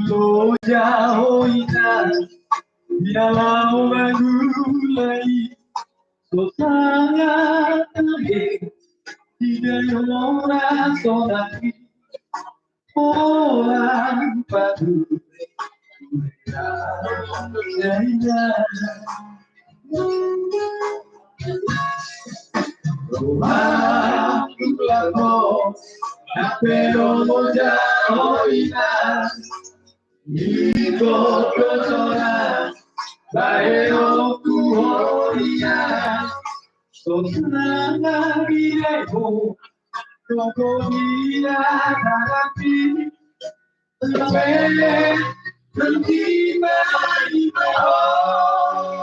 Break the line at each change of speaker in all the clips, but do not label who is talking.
lo jauh biarlah mulai sangat terhib tidak orang sonari orang padu pero no ya oirás Hijo persona, baero tu oria, sotrana virejo, loco mira carapi, saber, tranquila y mejor.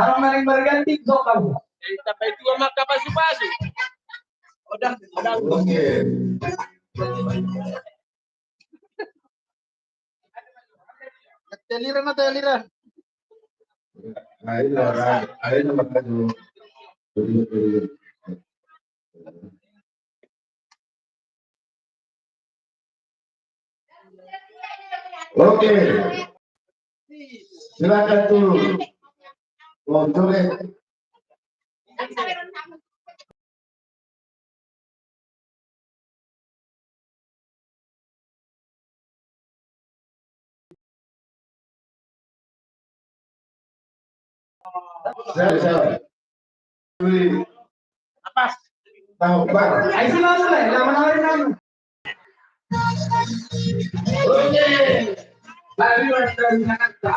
Orang maling berganti sok kamu.
Sampai dua maka pasu-pasu. Udah.
Oke.
Teliran atau teliran?
Ada nomor satu. Oke. Silakan turun. Boleh. Saya.
Apa?
Tahu, Pak.
Ayo sih langsung lah, nama-namain kamu.
Oke. Mari kita Jakarta.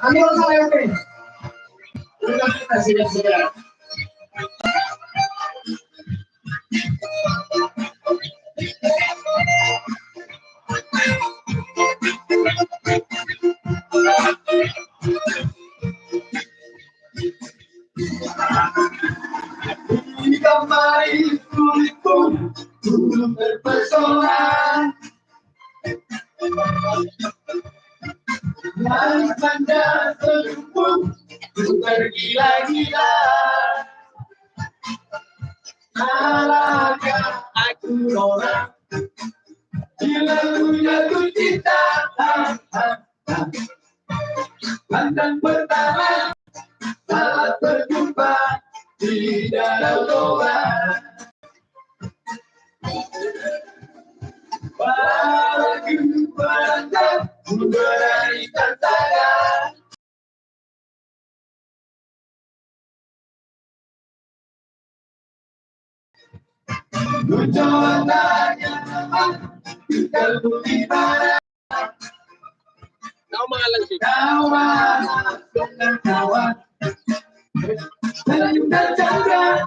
Ambil saya, kita siap-siap. Kembali kulitku terpesona dan pada terhubung tergila-gila. Alahkah aku orang bila jatuh cinta. Pandang pertama saat berjumpa di danau Toba. Lagu berantak memberikan saga. Tujuan tanya kalbu di mana?
Kau malang sih.
Kau mana dengan kawan? Senyum dan canda.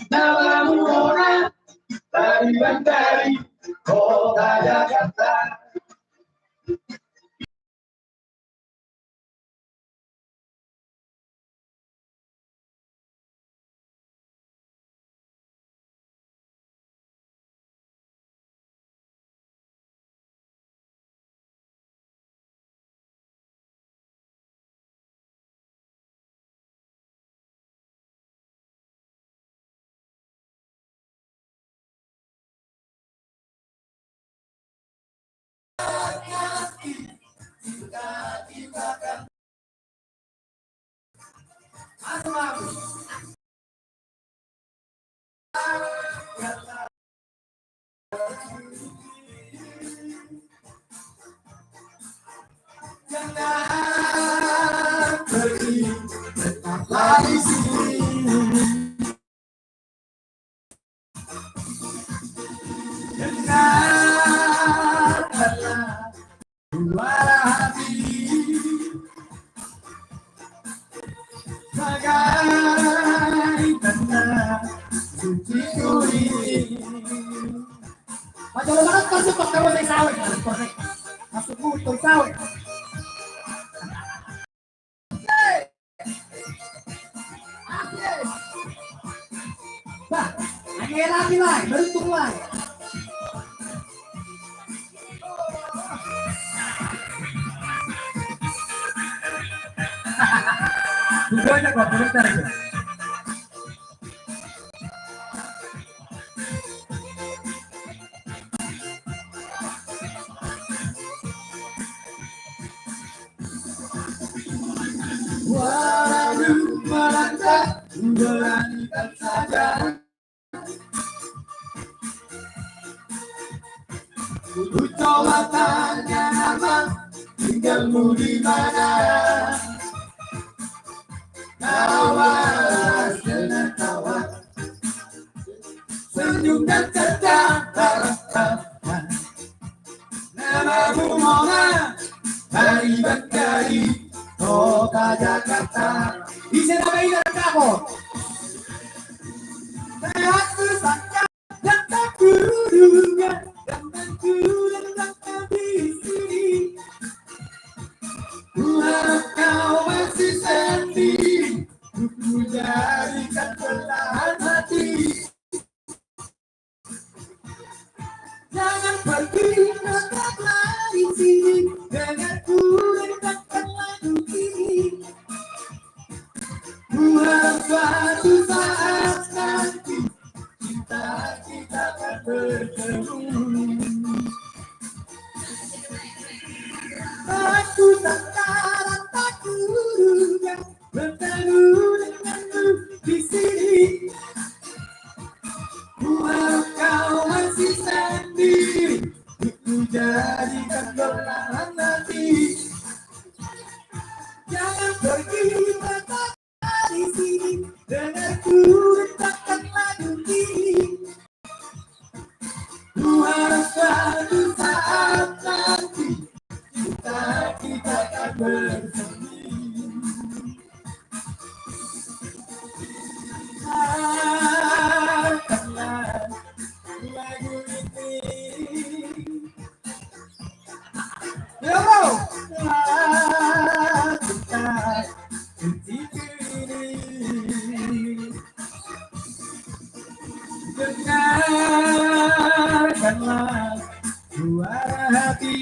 Namamu orang dari mentari kota Jakarta. Jangan pergi, tetaplah di sini. Dengarkanlah suara hati, bagai tanda suciku ini.
Macam banget masuk ke kawan yang sawit, masuk butuh sawit. Bah, lagi lah, bentuk lah. Banyak kok komentar itu.
Walau melangkah, beranikan saja. Ku coba tanya nama, tinggalmu di mana? Kawan dengan kawan, senyum dan cerita. Namamu Mona, dari Bengkari, kota Jakarta.
Bisa nambahin dari kamu.
Aku sangka dan tak kuduga, dan aku datang di sini. Ku harap kau masih sendiri, ku jadikan belahan hati. Jangan pergi, tetaplah di sini, denganku dengarkan lagu ini. Ku harap suatu saat nanti cinta kita akan bertemu. Aku tak kuduga bertemu denganmu di sini. Ku harap kau masih sendiri, ku jadikan belahan hati. Jangan pergi, tetap di sini, denganku.
Ketika ini dengarkanlah suara hati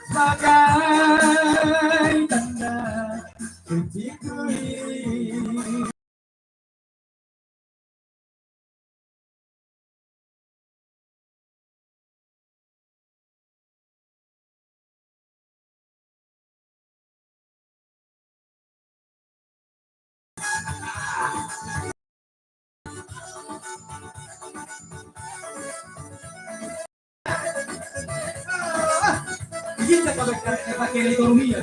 sebagai tanda suciku ini. Kita pakai ekonomi ya.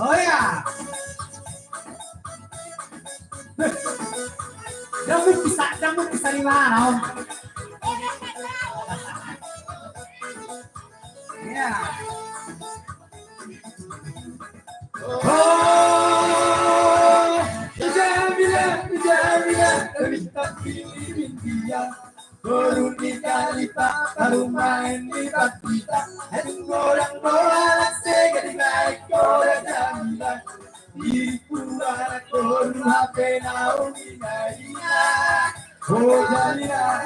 Oh ya, kamu bisa di mana om? Ya. Oh, Jamila, kita pilih dia. Turun di kalipa, baru main di kita. Aduh orang segede baik orang Jamila. Diriku anak koru HP Naomi Nadia. Oh Jamila.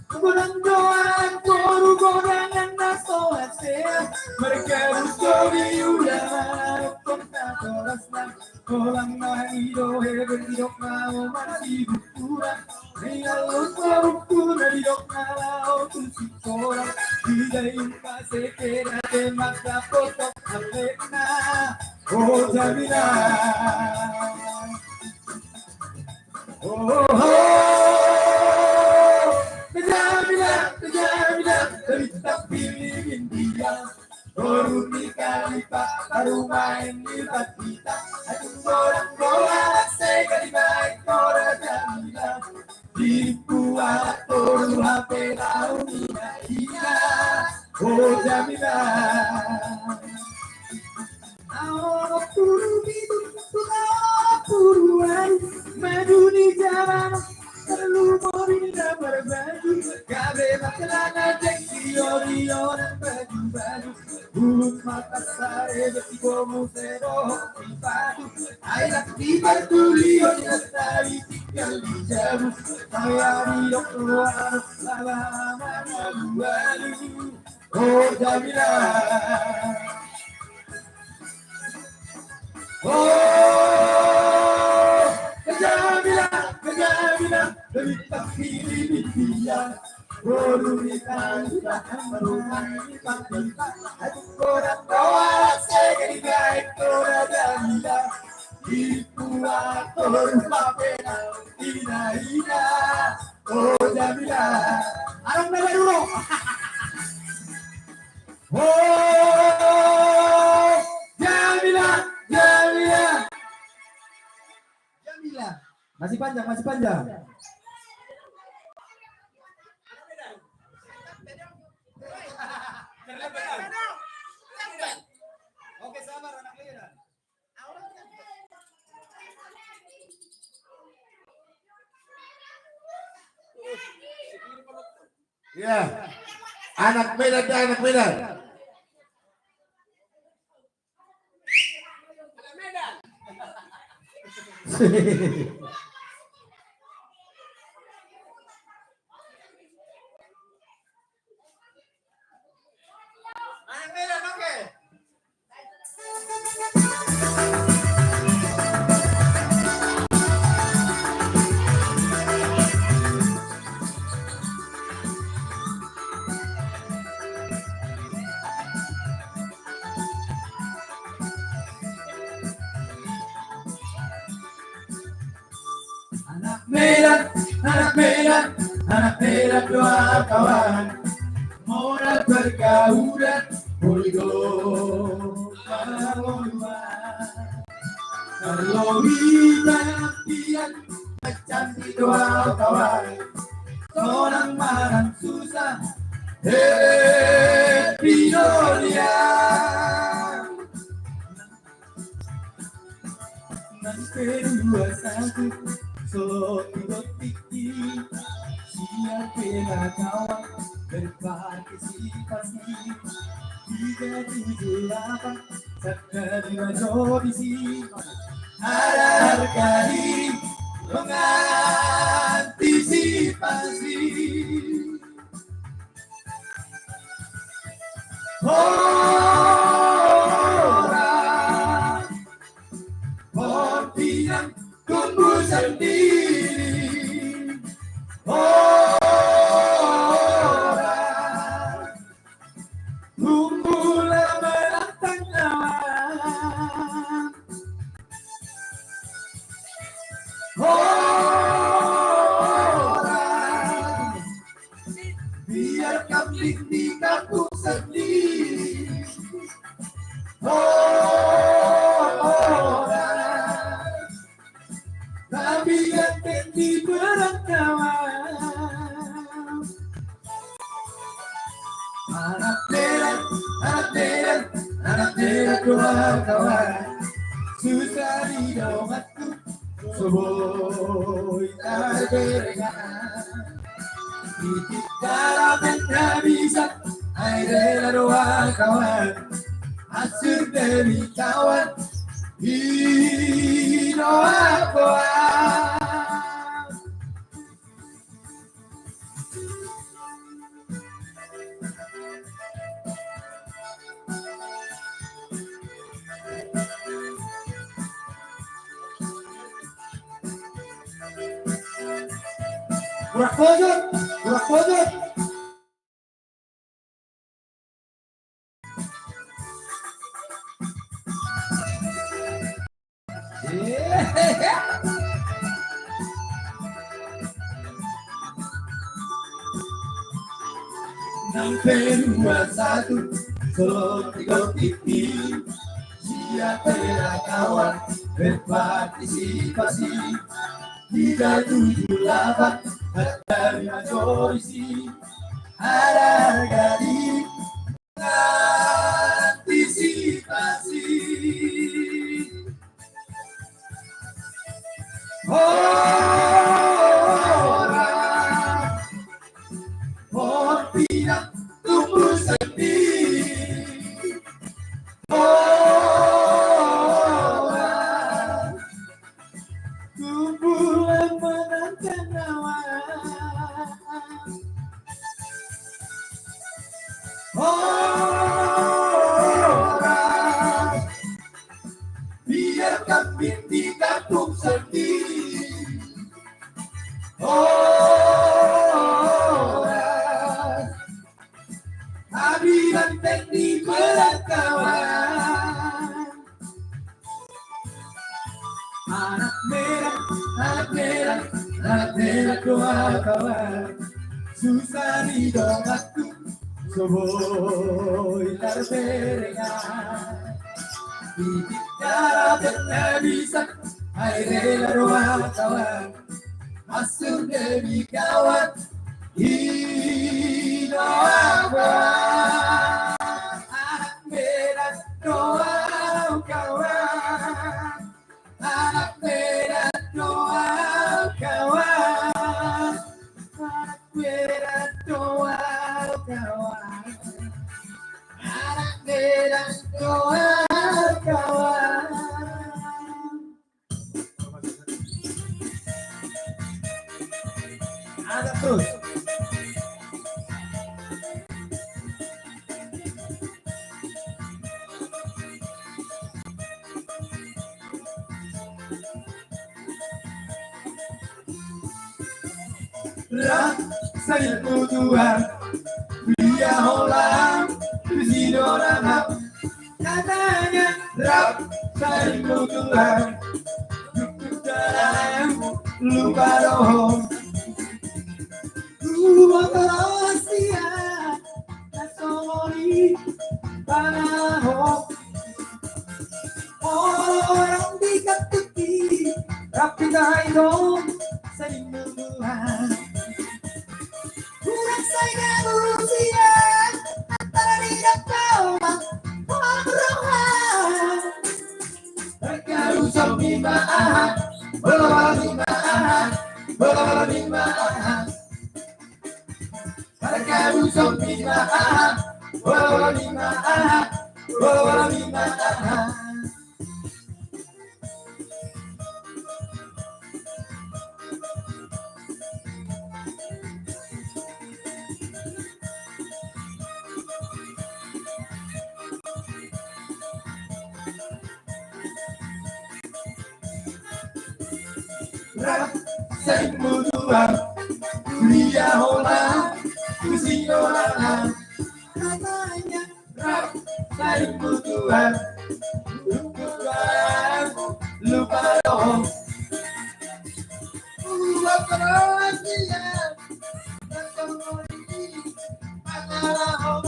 Kurang doa koru godangan nasola sea. Mereka rusobi udah mana kota terasna. Kolang mahido hidok mau masih bukuran. Dengan lupa buku dari dok nalau kunci kolang. Tidak impa sekera temak foto apena. Oh Jamila. Oh, Jamila, kita pilih dia. Turun di kalipa, baru main di kita. Aduh orang sekali baik orang Jamila. Diriku alat turun HP Naomi Nadia. Oh Jamila. Awal turun itu, puruan maju di jalan perlu mobil dan berbaju gabe celana jeksi ori dan baju bulu mata sare betigo musero padu ayat di batu liyo lestari kali jamu saya hidup luar lama lalu oh Jamila oh Jamila Jamila lebih pilih dia Bolumitan bahkan merupakan kita aku orang doa segini baik Jamila Ikuator mapena ina oh Jamila arang nada dulu oh Jamila masih panjang oke sabar anak Lena
ya anak Medan
anak Medan oke Anak Medan dua kawan modal pergaulan poligon kalau impian macam di dua kawan orang marah susah Pinolia kedua satu solo tiki siapa kawan berpartisipasi 378 sekali majorisi ada harga diri mengantisipasi orang yang tumbuh sendiri orang tumbuhlah menantang awan orang biar kambing di kampung sendiri tapi ganteng di perangkawan anak Medan dua kawan susah di domatku sebuah terberengan titik dalam yang tak bisa air dua kawan hasil dari kawan Hinoakoa Gerak pojok Sampai 21 Solo 3 TV siapa kawan berpartisipasi 378 dari majorisi ada harga diri antisipasi orang tidak tumbuh sendiri orang tumbuh menantang Anak doa kawan susah di dongakku Soboy terperengan Titik darah pernah bisa Airela doa kawan Masuk demi kawan Doa kawan Anak merah doa kawan Anak merah doa kawan Anak merah doa kawan Anak merah doa kawan Ada terus Saya Tuhan Dia holang Sidorama Katanya Rap Saya Tuhan Dalam Lupa dohong Lupa rahasia Nasori Panahong Orang dikatuki Rapi dahidong Saya Tuhan Kurang saya manusia antara tidak tahu orang Terkadang sampai ma'ah Bola-bola ma'ah Bola-bola ma'ah Terkadang sampai ma'ah Bola-bola ma'ah Bola-bola ma'ah Saya Tuhan Dia holang Sidorama Katanya Rap Saya Tuhan Lupa dong Lupa rahasia Nasori Panahong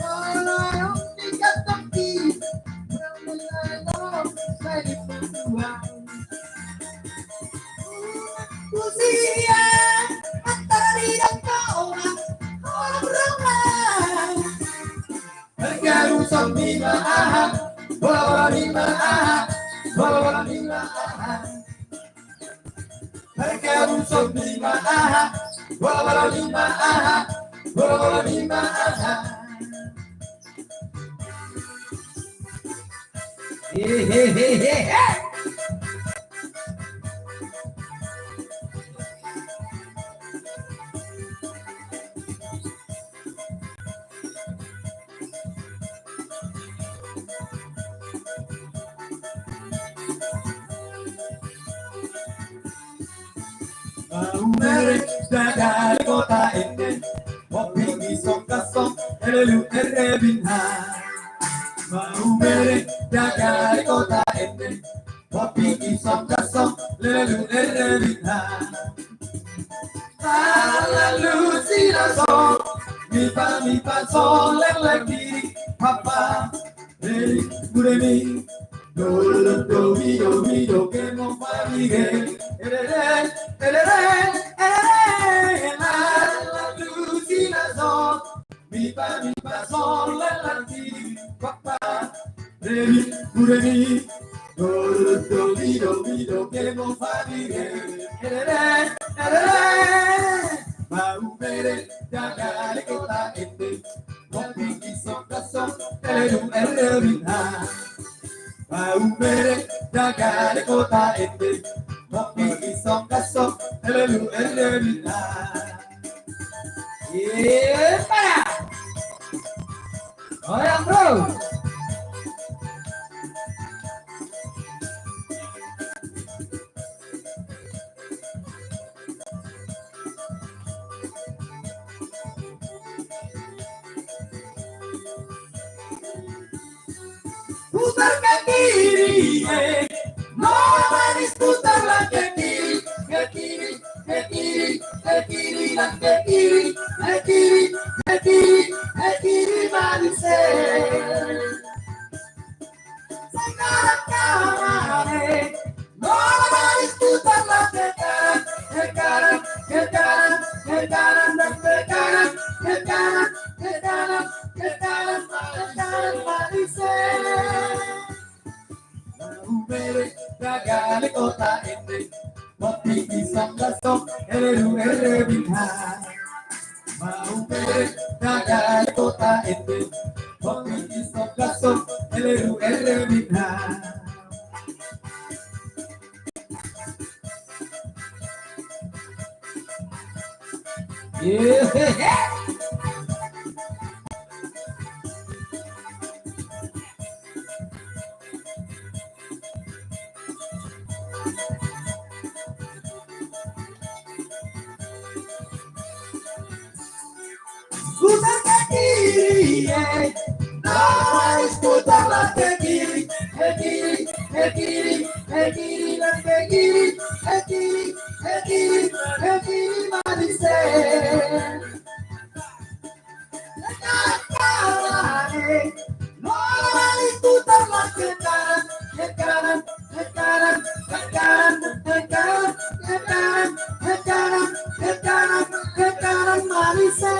Orang dikatuki Saya Tuhan Usia antara tidak orang ramai Terkadang sampai ma'ah Bola-bola ma'ah Bola-bola ma'ah Terkadang sampai ma'ah Bola-bola ma'ah Bola-bola ma'ah Hehehehe Mau mereka dari kota ini Kopi di sok-sok Elu erebinha Mau mereka dari kota ini Kopi di sok-sok Elu erebinha Lalu silaso Mipa sol lagi Papa Eli Buremi Do que no farigue la luz y la sol mi pa sol la ti papá Remi Buremi Do que no farigue Mau mere jaga kota ini Kopi kisok-kisok Telum erebinha Mau mere jaga kota ini Kopi kisok-kisok Telum erebinha Para Goyang bro Putar ke kiri, no manis putarlah ke kiri. dan ke kiri, ke kiri, ke kiri, ke kiri manisnya. Sekarang kemana? Bola balik putarlah ke kanan, ke kanan, ke kanan, ke kanan dan ke kanan, ke kanan, ke kanan, ke kanan, ke kanan manisnya. Ubere ragale kota ini, kopi pisang gasok, eleru bintang. Ubere ragale kota ini, kopi pisang gasok, eleru bintang. Yeah. Putar ke kiri, harus putarlah ke kiri, ke kiri, ke kiri, ke kiri dan ke kiri, ke kiri, ke kiri, ke kiri manisnya. Sekarang bola balik putarlah ke kanan, ke kanan, ke kanan, ke kanan, ke kanan, ke kanan, ke kanan, ke kanan, ke kanan manisnya.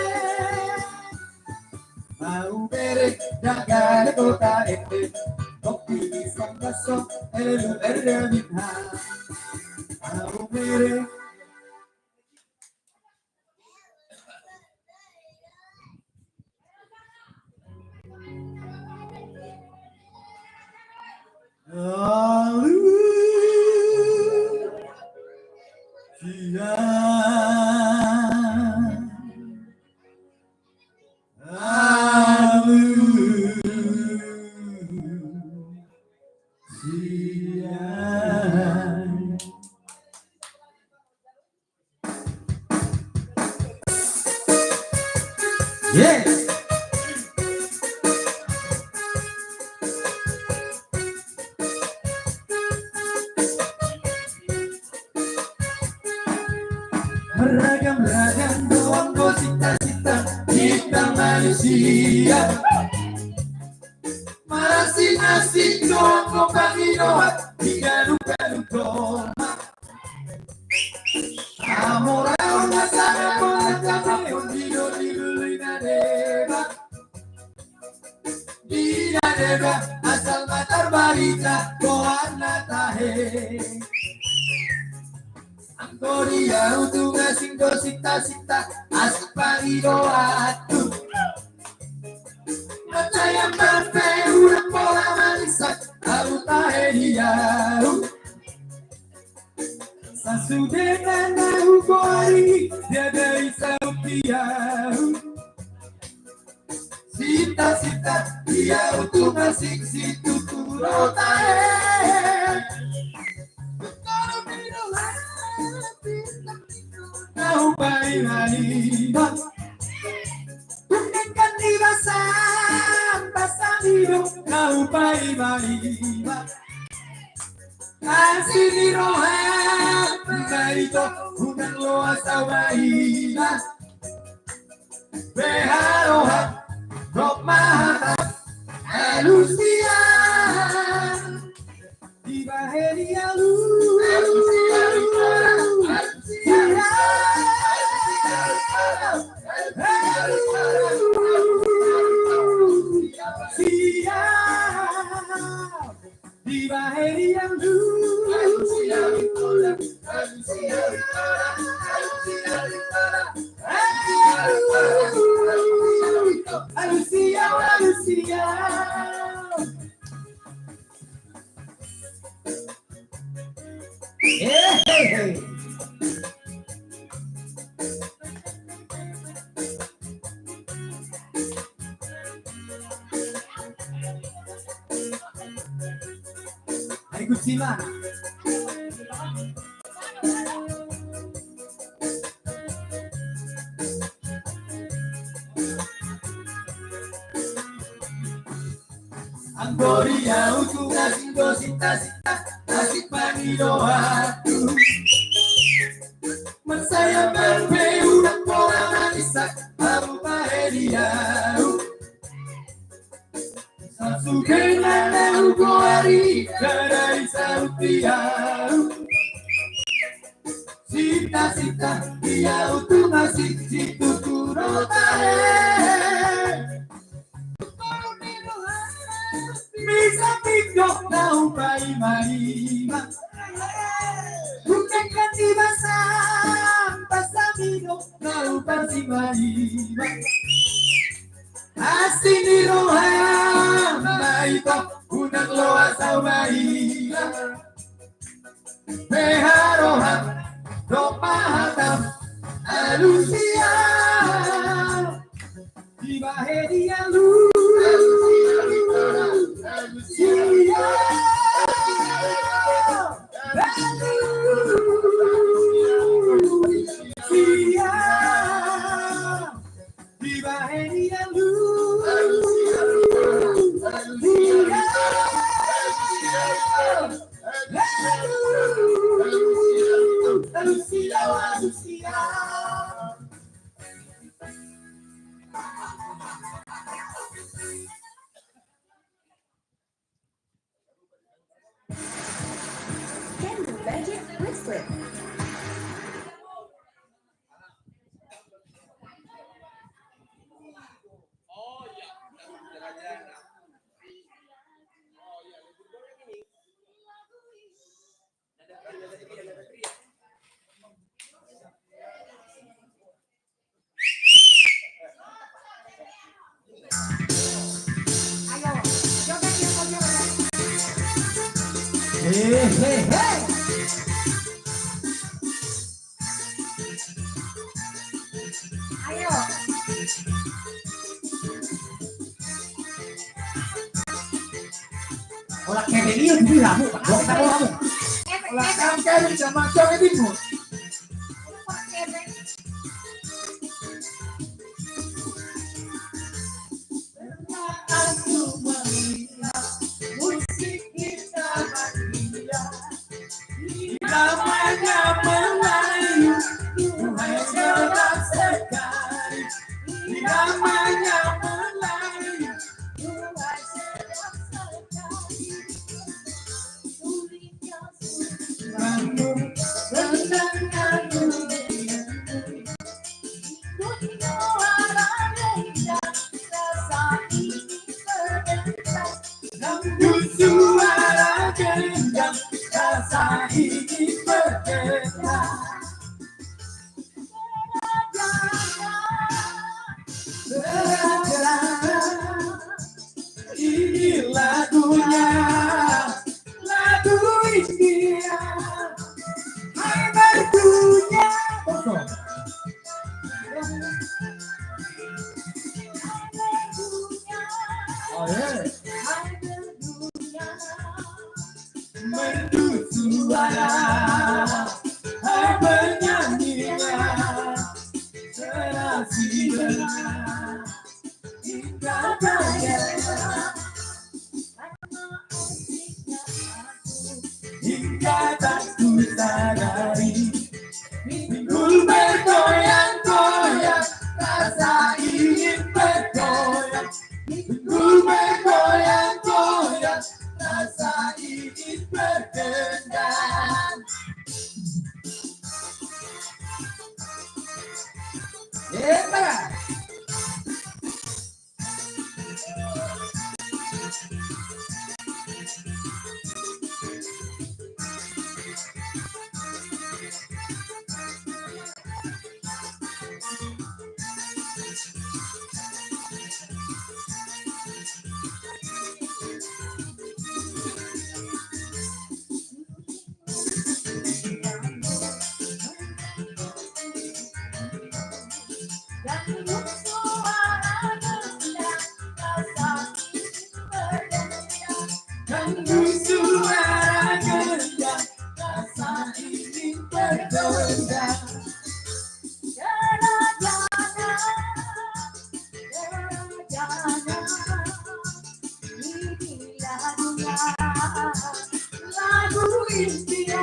Mau bere jaga kota ini, kopi pisang gasok, eleru bintang. Mau bere. Yeah. Beragam-ragam doang cita-cita kita manusia. Masing-masing doang panginoan hingga luka-luka. Amor ahora sana por la calle, olvido na deba. Di deba asal matar barita kohan tahe. Angkoria untuk ngasing cita-cita asik panginoan. Percaya perfect urang bola manisak aku tahe dia. Sasudena nahu kori dia dari sautiau. Cita-cita dia untuk ngasih situ turo tahe. Kalau bidola nahu pai-pai tunaikan di basah hidup nahu pai-pai. Kasih di rohan, itu bukan lo asal bayilah. Beharohan, roh mahat, elusia. Di baheria lu, elusia. Di baheria lu. Hai Gucima. Angkoria untuk ngasih cita-cita asik panginoan. Mensaya berpeu dan Bulan Februari dari Sautiau Sita-sita dia utuh masih situ turotare Bisa pindah tahu mai-mai Bukan kan di basah Pasamino tahu pasi-mai Asing di roham Maito unang loa sa maila Peharoham Ropahatam Alusia Dibahedia lu Alusia Alusia Dibahedia lu Alusia Alusia Alusia
Candy Magic Whisper.
Hey.
Ayo.
Olah kene dia di lamu, Pak. Kita mau lamu. Olah kene sama cowok ini mu. Aku melihat musik kita bahagia. Namanya Melayu, Tuhan jelas sekali. Namanya Melayu, Tuhan jelas sekali. Bangun mendengar dunia, namun suara gendang rasa ini berbeda. Ini lagunya, lagu India. Hai mertunya. Oh yeah. Merdu suara, hai penyanyinya, serasi benar, hingga kaya, hingga tak ku sadari, pinggul bergoyang-goyang, rasa ingin bergoyang, pinggul bergoyang-goyang, rasa ingin bergendang. Yeah. Suara gendang, rasa ingin bergoyang. Lagu India.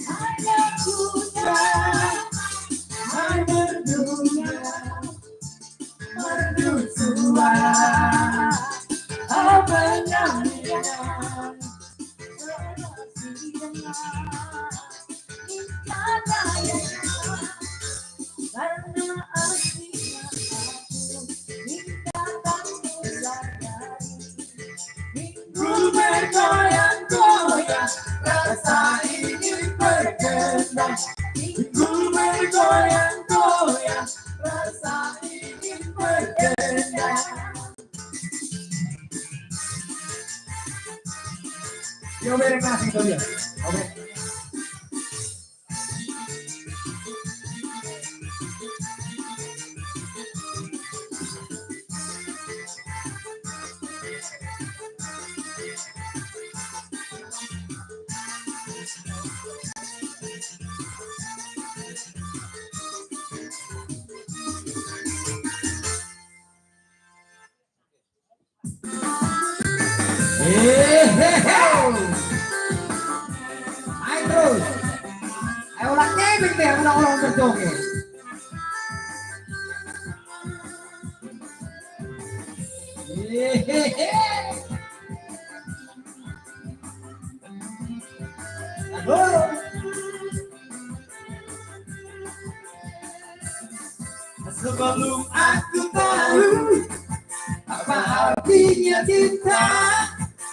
Hanya punya, hanya Bergoyang-goyang, rasa ingin bergendang. Minggu bergoyang-goyang, rasa ingin bergendang. Yo mereng nasi itu dia. Oke. Ayo terus. Ayo ulang kebing deh, ulang berjoget. Sebelum aku tahu apa artinya cinta,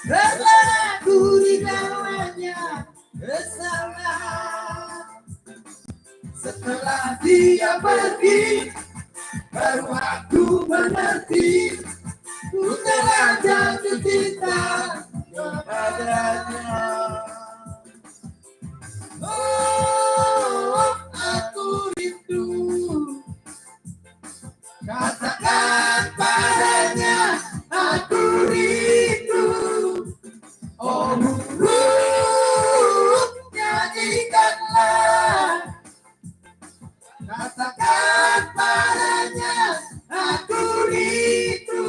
rela aku di dalamnya bersalah. Setelah dia pergi, baru aku mengerti, ku telah jatuh cinta kepadanya. Oh, aku rindu, katakan padanya aku rindu. Oh, nyanyikanlah, katakan padanya aku rindu.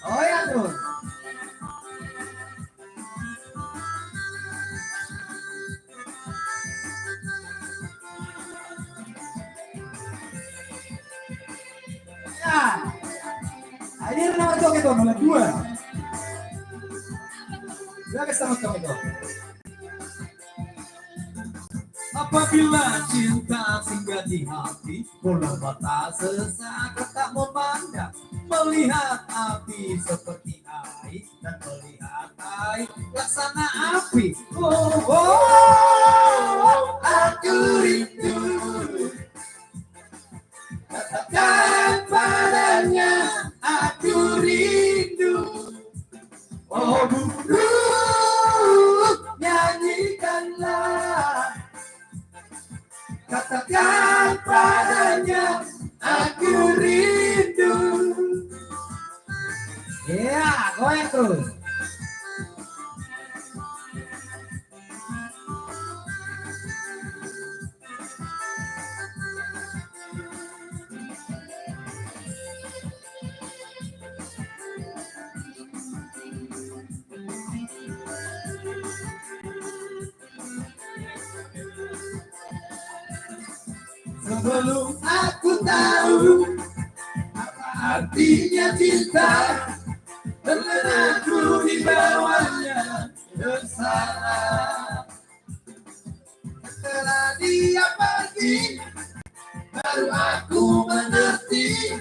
Oh ya tuh. Ya, ini nama joget itu nomor 2. Joget sama-sama itu. Apabila cinta singgah di hati, bola mata sesaat tak memandang, melihat api seperti air dan melihat air laksana api. Oh, aku rindu, katakan padanya aku rindu. Oh, nyanyikanlah, katakan padanya aku rindu. Ya, goyang terus. Sebelum aku tahu apa artinya cinta, terlena aku di bawahnya bersalah. Setelah dia pergi, baru aku mengerti,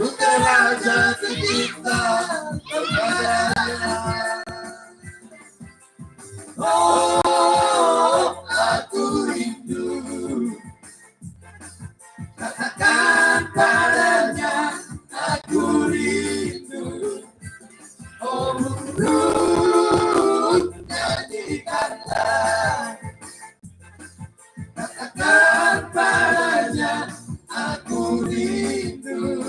ku telah jatuh cinta kepadanya. Oh, aku rindu, katakan padanya aku rindu. Oh, nyanyikanlah, katakan padanya aku rindu.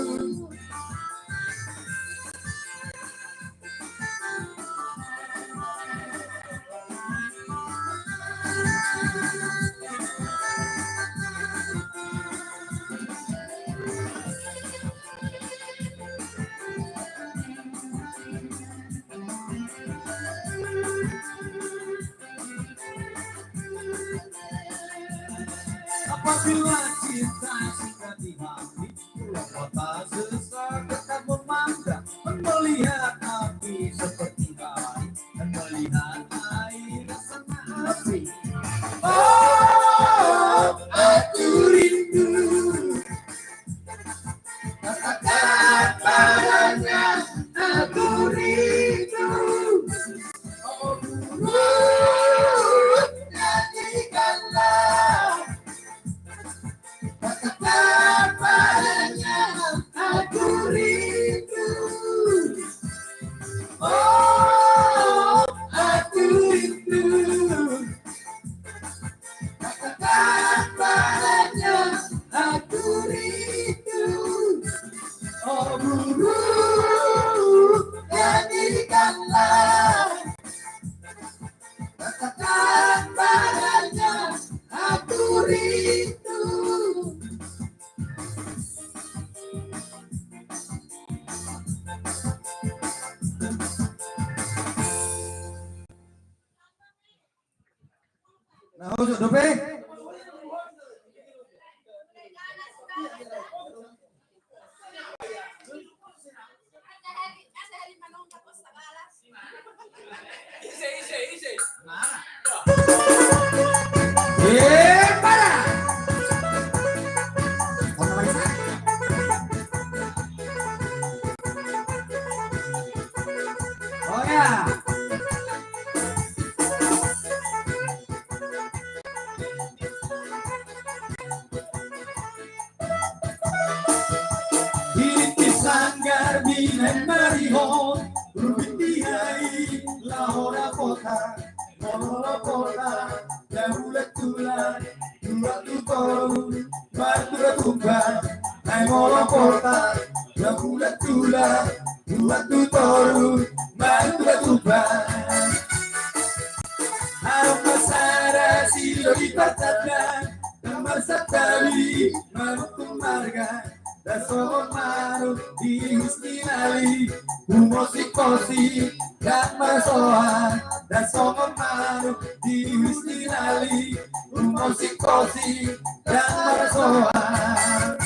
Apabila cinta singgah di hati, bola mata sesaat tak memandang, guru, nyanyikanlah. Katakan padanya, aku rindu.
Nah, usuk dope. Para. Oh ya. Ini sanggar binen marihon, rubitihai lahora kota, lahora kota, lahulat tulan, dua tutoro, batura tumban, lahora kota, lahulat tulan, dua tutoro, batura tumban. Harap masara silo ipatatan, kamar satali, manutung marga. Dasar maru di Hustinali, musikosi dan masoan. Dasar maru di Hustinali, musikosi dan masoan.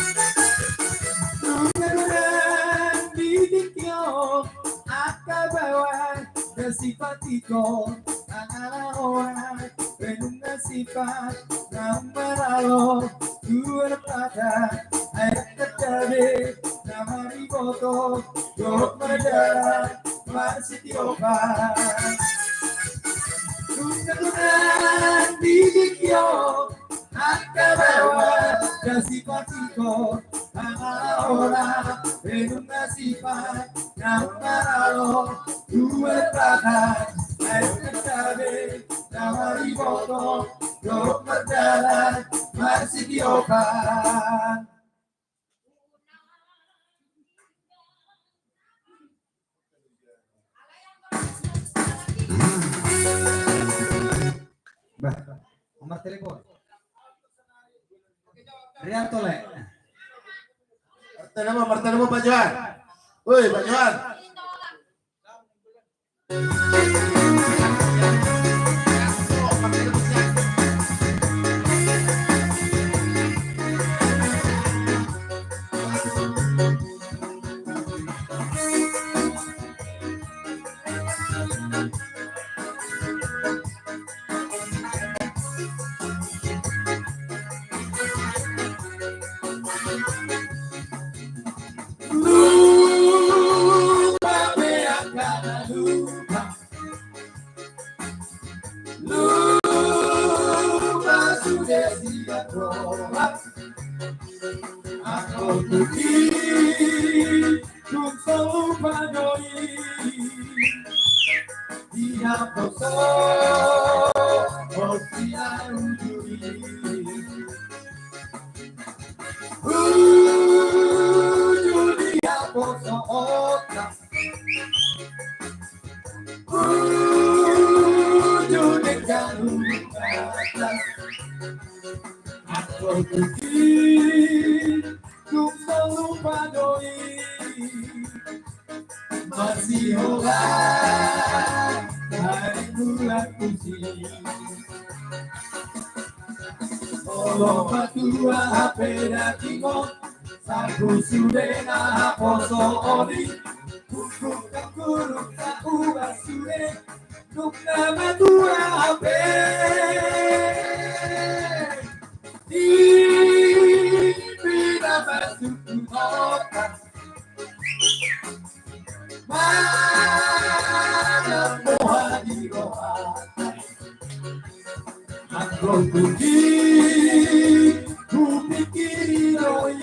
Tuntunan didikyo, akabawan desipatiko, angala orang penuh sifat, namaralo dua pada. Air terjadi, nama riboto, jorok mereda, masih diobat. Tuntunan didikyo, angka bawah, kasih patiko, angala orang, penuh sifat, nama ralo, dua pada. Air terjadi, nama riboto, jorok mereda, masih diobat. Bah, nomor telepon. Rianto le.
Martano Pak Johan. Woi, Pak Johan.
Aku pergi, ku selalu padoi. Dia kosong, dia ujuri. Dia kosong otak. Dia jalur atas. Aku pergi, ku selalu padoi. Masih olah hari bulan pusing. Solo patua apena timon, sabu sudena poso odi. Kukuk kakuruk sa ubah sude, nukna matua ape. Bila masuk otak, mana moha di roha. Aku pergi, ku pikir doi,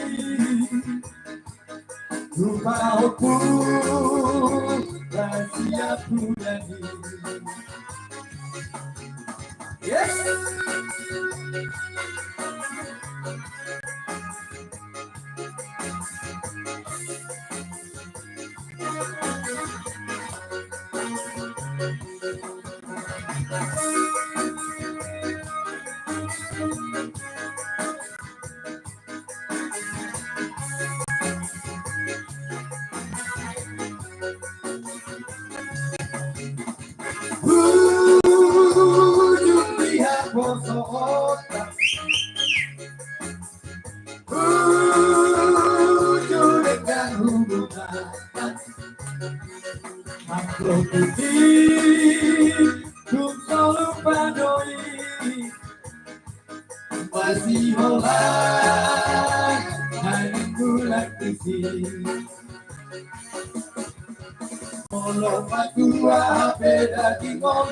rupa pun rahasia pudani. Yes.
Aku putih, ku selalu padoi, masih holang, hanya bulan kisi. Molo patua beda kimon,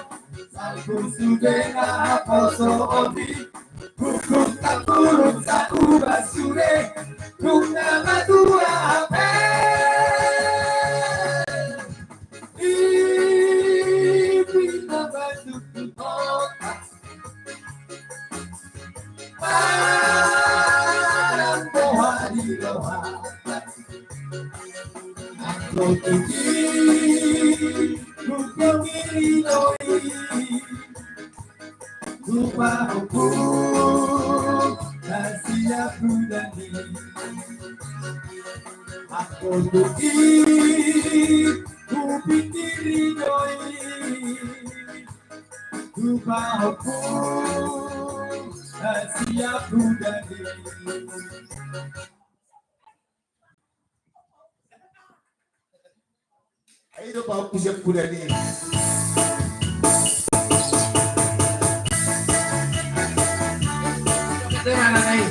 salku sudena poso obi, hukum tak turun tak ubah sure, kuna matua pe. Ibina batu kota, parang doa di doa. Aku tinggi, ku kemiri doi, ku bahuku, dan siap kudani. Aku tinggi, ku pikiri doi, ku bahuku, dan siap kudani.
Ayo bawa siap kuda ni. Kita mana nih?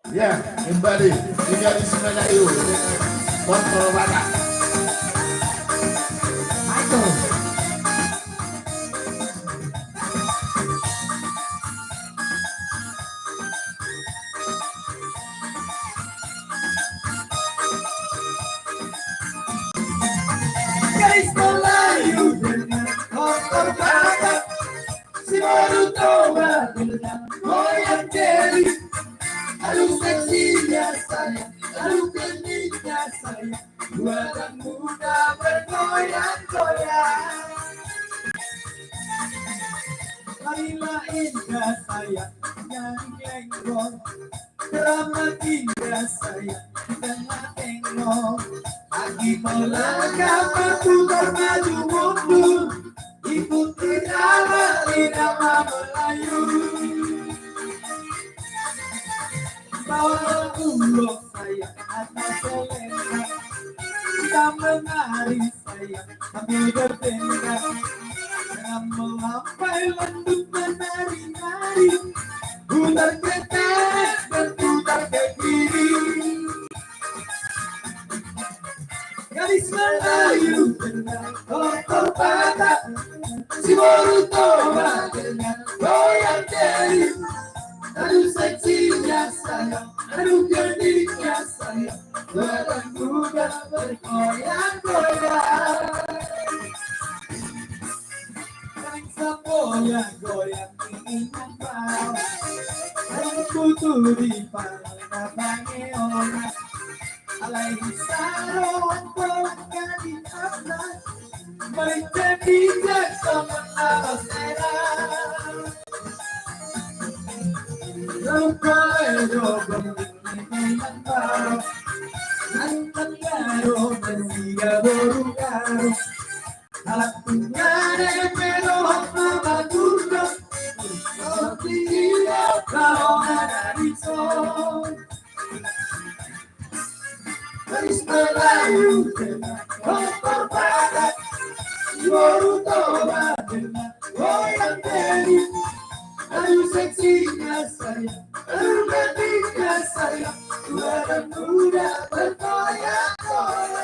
Ya, kembali tinggal di Semenayu dengan kontrol badak.
Guys Melayu dengan kontrol badak, si baru tobat dengan goyang jeli. Lalu seksinya saya, lalu kliniknya saya, tua dan muda bergoyang-goyang. Marilah indah saya, nyanyi lenggong, drama tinggal. dia sayang tengah tengok. Lagi melangkah berputar maju mundur, ikuti irama Melayu. Bawa ulok sayang atas selendang, kita menari sayang sambil berdendang. Jangan melampai lendut menari-nari, putar ke kanan dan putar ke kiri. Gadis Melayu dengan kotor patah, si Borutoba dengan goyang jari. Aduh seksinya sayang, aduh gadisnya sayang, badan muda bergoyang-goyang. Goyang-goyang ingin nempel, aduh kutu di pantai orang. Alaihi salam pelanggan di atas, menjadi sama alas era. Lupayo berminat baru, nantan baru bersiga berugaro. Alat tunggare pero apa durga, oh tidak kau dari son. Gadis Melayu dengan kotor patah, Borutoba dengan goyang jari. Aduh seksinya sayang, aduh gadisnya sayang, badan muda bergoyang-goyang.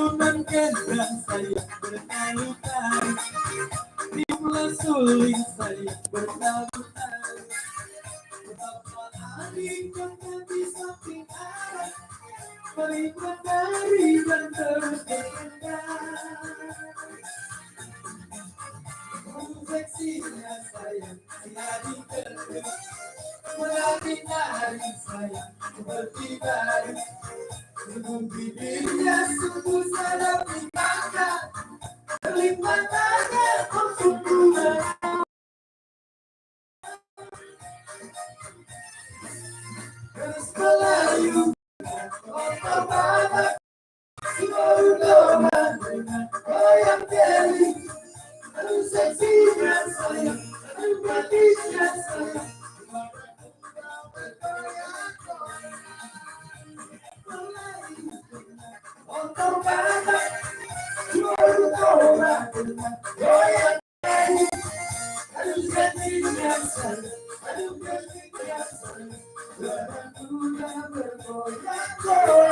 Lunan gendang saya bertalu-talu, tiup suling saya bertalu-talu. Betapa hari kata di samping arah, melihat dari dan terus berendam. Seksinya sayang, jadi terus menari-nari sayang seperti baru. Sungguh bibirnya sungguh sadap di mata, terlihat tanya sungguh dalam. Gadis Melayu kotor patah, si Borutoba dengan goyang jari. Aduh seksinya sayang, aduh gadisnya sayang, kotor patah, si Borutoba dengan goyang jari. Aduh gadisnya sayang, aduh gadisnya sayang, badan muda bergoyang-goyang.